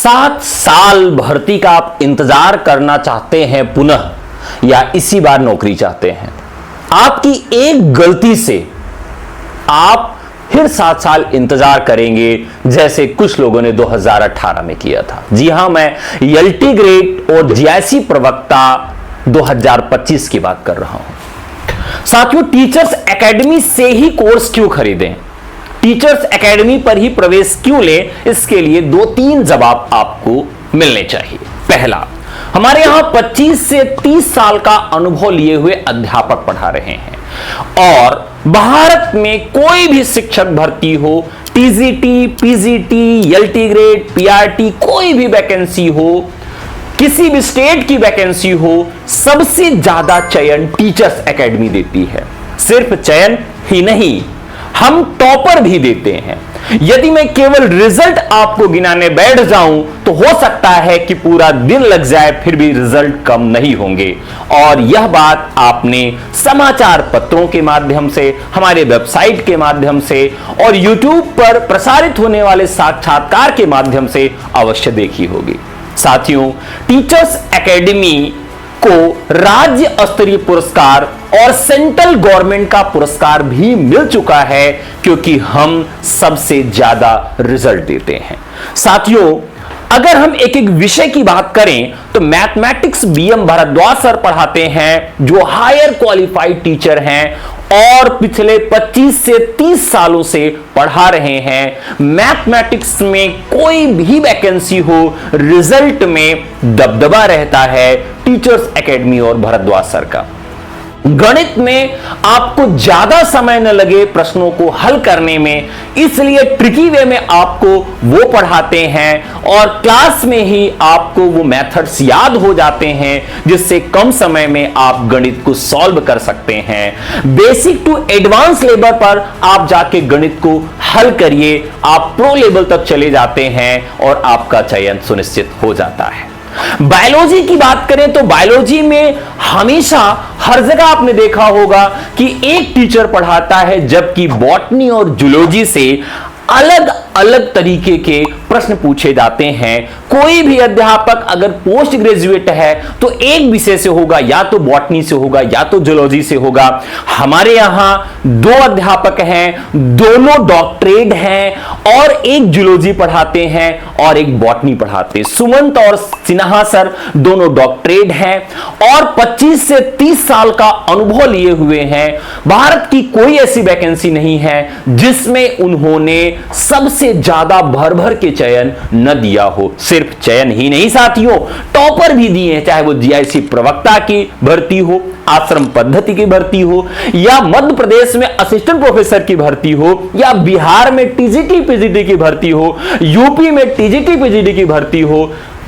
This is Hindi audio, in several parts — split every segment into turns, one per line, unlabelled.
7 साल भर्ती का आप इंतजार करना चाहते हैं पुनः, या इसी बार नौकरी चाहते हैं? आपकी एक गलती से आप फिर 7 साल इंतजार करेंगे, जैसे कुछ लोगों ने 2018 में किया था। जी हां, मैं एलटी ग्रेड और जीआईसी प्रवक्ता 2025 की बात कर रहा हूं। साथियों, टीचर्स एकेडमी से ही कोर्स क्यों खरीदें, टीचर्स एकेडमी पर ही प्रवेश क्यों लें? इसके लिए 2-3 जवाब आपको मिलने चाहिए। पहला, हमारे यहां 25 से 30 साल का अनुभव लिए हुए अध्यापक पढ़ा रहे हैं और भारत में कोई भी शिक्षक भर्ती हो, TGT, PGT, LT grade, PRT, कोई भी वैकेंसी हो, किसी भी स्टेट की वैकेंसी हो, सबसे ज्यादा चयन टीचर्स एकेडमी देती है। सिर्फ चयन ही नहीं, हम टॉपर भी देते हैं। यदि मैं केवल रिजल्ट आपको गिनाने बैठ जाऊं तो हो सकता है कि पूरा दिन लग जाए, फिर भी रिजल्ट कम नहीं होंगे। और यह बात आपने समाचार पत्रों के माध्यम से, हमारे वेबसाइट के माध्यम से और YouTube पर प्रसारित होने वाले साक्षात्कार के माध्यम से अवश्य देखी होगी। साथियों, टीचर्स एकेडमी को राज्य स्तरीय पुरस्कार और सेंट्रल गवर्नमेंट का पुरस्कार भी मिल चुका है, क्योंकि हम सबसे ज्यादा रिजल्ट देते हैं। साथियों, अगर हम एक एक विषय की बात करें तो मैथमेटिक्स बीएम भारद्वाज सर पढ़ाते हैं, जो हायर क्वालिफाइड टीचर हैं और पिछले 25 से 30 सालों से पढ़ा रहे हैं। मैथमेटिक्स में कोई भी वैकेंसी हो, रिजल्ट में दबदबा रहता है टीचर्स एकेडमी और भारद्वाज सर का। गणित में आपको ज्यादा समय न लगे प्रश्नों को हल करने में, इसलिए ट्रिकी वे में आपको वो पढ़ाते हैं और क्लास में ही आपको वो मेथड्स याद हो जाते हैं, जिससे कम समय में आप गणित को सॉल्व कर सकते हैं। बेसिक टू एडवांस लेवल पर आप जाके गणित को हल करिए, आप प्रो लेवल तक चले जाते हैं और आपका चयन सुनिश्चित हो जाता है। बायोलॉजी की बात करें तो बायोलॉजी में हमेशा हर जगह आपने देखा होगा कि एक टीचर पढ़ाता है, जबकि बॉटनी और जूलॉजी से अलग अलग तरीके के प्रश्न पूछे जाते हैं। कोई भी अध्यापक अगर पोस्ट ग्रेजुएट है तो एक विषय से होगा, या तो बॉटनी से होगा या तो जूलॉजी से होगा। हमारे यहां 2 अध्यापक हैं, दोनों डॉक्टरेट हैं और एक जूलॉजी पढ़ाते हैं और एक बॉटनी पढ़ाते हैं। सुमंत और सिन्हा सर दोनों डॉक्टरेट हैं और 25 से 30 साल का अनुभव लिए हुए हैं। भारत की कोई ऐसी वैकेंसी नहीं है जिसमें उन्होंने सबसे ज्यादा भर भर के चयन न दिया हो। सिर्फ चयन ही नहीं साथियों, टॉपर भी दिए हैं, चाहे वो जीआईसी प्रवक्ता की भर्ती हो, आश्रम पद्धति की भर्ती हो, या मध्य प्रदेश में असिस्टेंट प्रोफेसर की भर्ती हो, या बिहार में टीजीटी पीजीटी की भर्ती हो, यूपी में टीजीटी पीजीटी की भर्ती हो।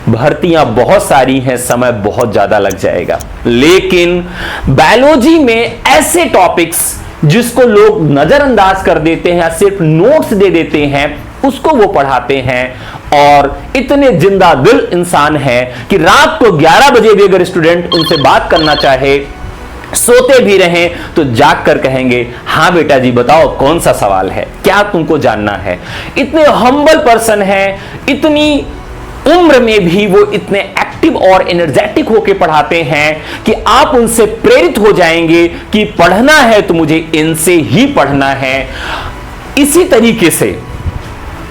भर्तियां बहुत सारी हैं, समय बहुत ज्यादा लग जाएगा। लेकिन बायोलॉजी में ऐसे टॉपिक्स जिसको लोग नजरअंदाज कर देते हैं, सिर्फ नोट्स दे देते हैं, उसको वो पढ़ाते हैं और इतने जिंदा दिल इंसान हैं कि रात को 11 बजे भी अगर स्टूडेंट उनसे बात करना चाहे, सोते भी रहें तो जाग कर कहेंगे, हाँ बेटा जी बताओ कौन सा सवाल है, क्या तुमको जानना है। इतने हम्बल पर्सन हैं, इतनी उम्र में भी वो इतने एक्टिव और एनर्जेटिक होकर पढ़ाते हैं कि आप उनसे प्रेरित हो जाएंगे कि पढ़ना है तो मुझे इनसे ही पढ़ना है। इसी तरीके से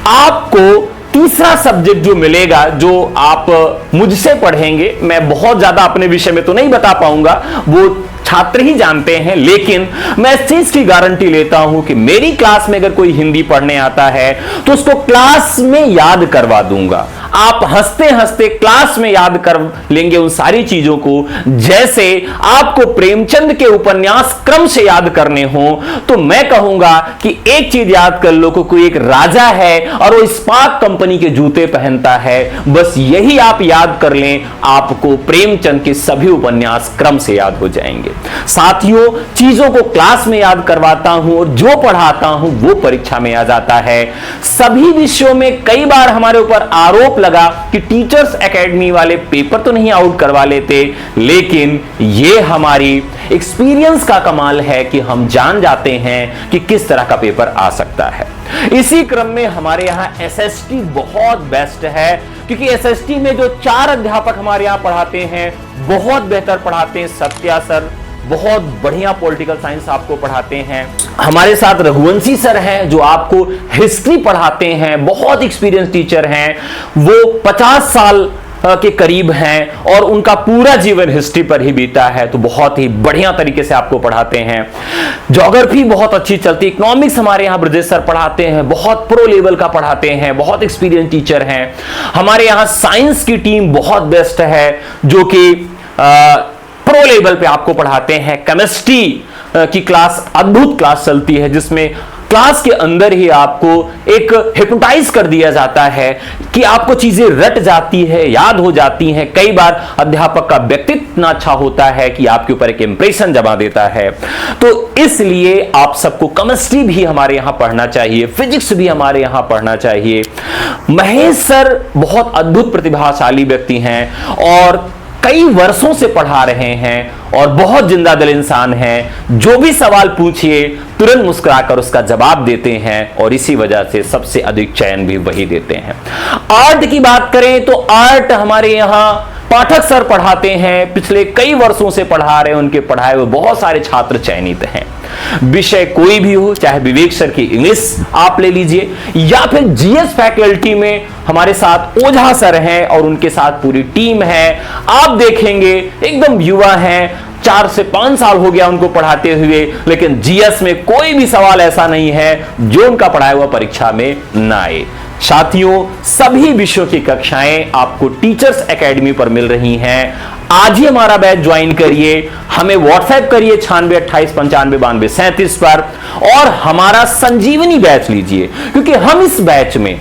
आपको तीसरा सब्जेक्ट जो मिलेगा, जो आप मुझसे पढ़ेंगे, मैं बहुत ज्यादा अपने विषय में तो नहीं बता पाऊंगा, वो छात्र ही जानते हैं, लेकिन मैं इस चीज की गारंटी लेता हूं कि मेरी क्लास में अगर कोई हिंदी पढ़ने आता है तो उसको क्लास में याद करवा दूंगा। आप हंसते हंसते क्लास में याद कर लेंगे उन सारी चीजों को, जैसे आपको प्रेमचंद के उपन्यास क्रम से याद करने हो। तो मैं कहूंगा कि एक चीज याद कर लो, कोई एक राजा है और वो स्पार्क कंपनी के जूते पहनता है, बस यही आप याद कर लें, आपको प्रेमचंद के सभी उपन्यास क्रम से याद हो जाएंगे। साथियों, चीजों को क्लास में याद करवाता हूं और जो पढ़ाता हूं वो परीक्षा में आ जाता है। सभी विषयों में कई बार हमारे ऊपर आरोप लगा कि टीचर्स एकेडमी वाले पेपर तो नहीं आउट करवा लेते, लेकिन ये हमारी एक्सपीरियंस का कमाल है कि हम जान जाते हैं कि किस तरह का पेपर आ सकता है। इसी क्रम में हमारे यहां एसएसटी बहुत बेस्ट है। क्योंकि एसएसटी में जो 4 अध्यापक हमारे यहां पढ़ाते हैं बहुत बेहतर पढ़ाते हैं। सत्या सर बहुत बढ़िया पॉलिटिकल साइंस आपको पढ़ाते हैं। हमारे साथ रघुवंशी सर हैं जो आपको हिस्ट्री पढ़ाते हैं, बहुत एक्सपीरियंस टीचर हैं। वो 50 साल के करीब हैं और उनका पूरा जीवन हिस्ट्री पर ही बीता है, तो बहुत ही बढ़िया तरीके से आपको पढ़ाते हैं। ज्योग्राफी बहुत अच्छी चलती है। इकोनॉमिक्स हमारे यहाँ ब्रजेश सर पढ़ाते हैं, बहुत प्रो लेवल का पढ़ाते हैं, बहुत एक्सपीरियंस टीचर हैं। हमारे यहाँ साइंस की टीम बहुत बेस्ट है जो कि प्रो लेवल पे आपको पढ़ाते हैं। केमिस्ट्री की क्लास अद्भुत क्लास चलती है जिसमें क्लास के अंदर ही आपको एक हिप्नोटाइज कर दिया जाता है कि आपको चीजें रट जाती है, याद हो जाती हैं। कई बार अध्यापक का व्यक्तित्व इतना अच्छा होता है कि आपके ऊपर एक इंप्रेशन जमा देता है। तो इसलिए आप सबको केमिस्ट्री भी हमारे यहां पढ़ना चाहिए, फिजिक्स भी हमारे यहां पढ़ना चाहिए। महेश सर बहुत अद्भुत प्रतिभाशाली व्यक्ति हैं और कई वर्षों से पढ़ा रहे हैं और बहुत जिंदा दिल इंसान हैं। जो भी सवाल पूछिए तुरंत मुस्कुराकर उसका जवाब देते हैं और इसी वजह से सबसे अधिक चयन भी वही देते हैं। आर्ट की बात करें तो आर्ट हमारे यहाँ पाठक सर पढ़ाते हैं, पिछले कई वर्षों से पढ़ा रहे हैं। उनके पढ़ाए हुए बहुत सारे छात्र चयनित हैं। विषय कोई भी हो, चाहे विवेक सर की इंग्लिश आप ले लीजिए या फिर जीएस फैकल्टी में हमारे साथ ओझा सर हैं और उनके साथ पूरी टीम है। आप देखेंगे एकदम युवा हैं, 4 से 5 साल हो गया उनको पढ़ाते हुए, लेकिन जीएस में कोई भी सवाल ऐसा नहीं है जो उनका पढ़ाया हुआ परीक्षा में ना आए। साथियों, सभी विषयों की कक्षाएं आपको टीचर्स एकेडमी पर मिल रही हैं। आज ही हमारा बैच ज्वाइन करिए, हमें व्हाट्सएप करिए 96 28 95 92 37 पर और हमारा संजीवनी बैच लीजिए, क्योंकि हम इस बैच में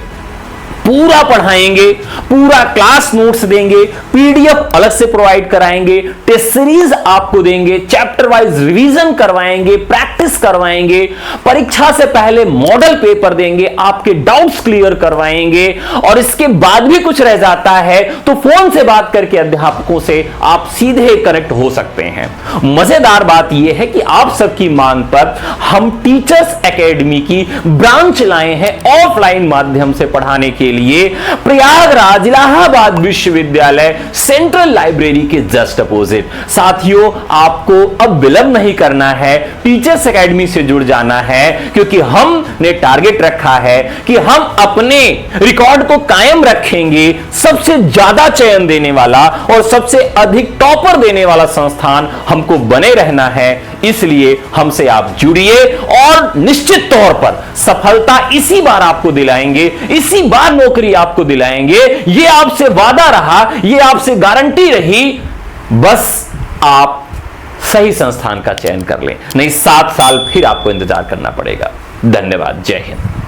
पूरा पढ़ाएंगे, पूरा क्लास नोट्स देंगे, पीडीएफ अलग से प्रोवाइड कराएंगे, टेस्ट सीरीज आपको देंगे, चैप्टर वाइज रिवीजन करवाएंगे, प्रैक्टिस करवाएंगे, परीक्षा से पहले मॉडल पेपर देंगे, आपके डाउट्स क्लियर करवाएंगे और इसके बाद भी कुछ रह जाता है तो फोन से बात करके अध्यापकों से आप सीधे कनेक्ट हो सकते हैं। मजेदार बात यह है कि आप सबकी मांग पर हम टीचर्स एकेडमी की ब्रांच लाए हैं ऑफलाइन माध्यम से पढ़ाने के लिए प्रयागराज इलाहाबाद विश्वविद्यालय सेंट्रल लाइब्रेरी के जस्ट अपोजिट। साथियों, आपको अब विलंब नहीं करना है, टीचर्स एकेडमी से जुड़ जाना है, क्योंकि हमने टारगेट रखा है कि हम अपने रिकॉर्ड को कायम रखेंगे। सबसे ज्यादा चयन देने वाला और सबसे अधिक टॉपर देने वाला संस्थान हमको बने रहना है। इसलिए हमसे आप जुड़िए और निश्चित तौर पर सफलता इसी बार आपको दिलाएंगे, इसी बार नौकरी आपको दिलाएंगे। ये आपसे वादा रहा, ये आपसे गारंटी रही, बस आप सही संस्थान का चयन कर लें, नहीं 7 साल फिर आपको इंतजार करना पड़ेगा। धन्यवाद। जय हिंद।